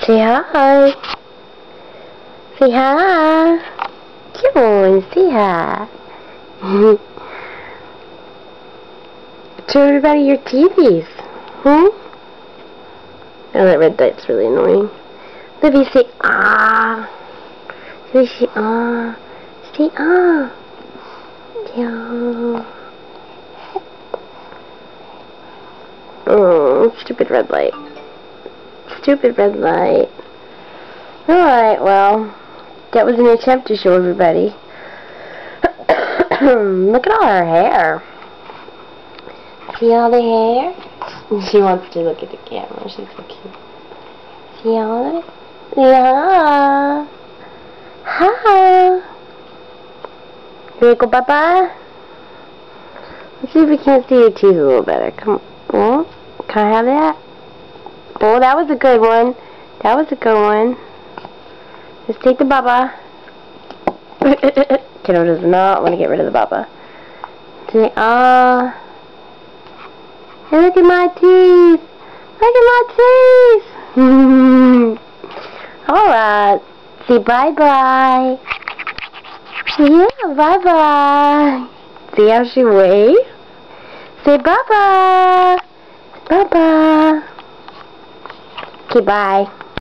Say hi. Say hi. Come on, say hi. Show everybody your teethies. Oh, that red light's really annoying. Libby, say ah. Libby, say ah. Say ah. Yeah. Oh, stupid red light. Stupid red light. Alright, well, that was an attempt to show everybody. Look at all her hair. See all the hair? She wants to look at the camera. She's so cute. See all of it? Yeah. Hi. You ready to go bye-bye? Let's see if we can't see your teeth a little better. Come on. Oh, can I have that? Oh, that was a good one. That was a good one. Let's take the baba. Kiddo does not want to get rid of the baba. Say, hey, look at my teeth. Look at my teeth. Alright. Say bye-bye. Yeah, bye-bye. See how she waves? Say bye-bye. Bye-bye. Okay, bye.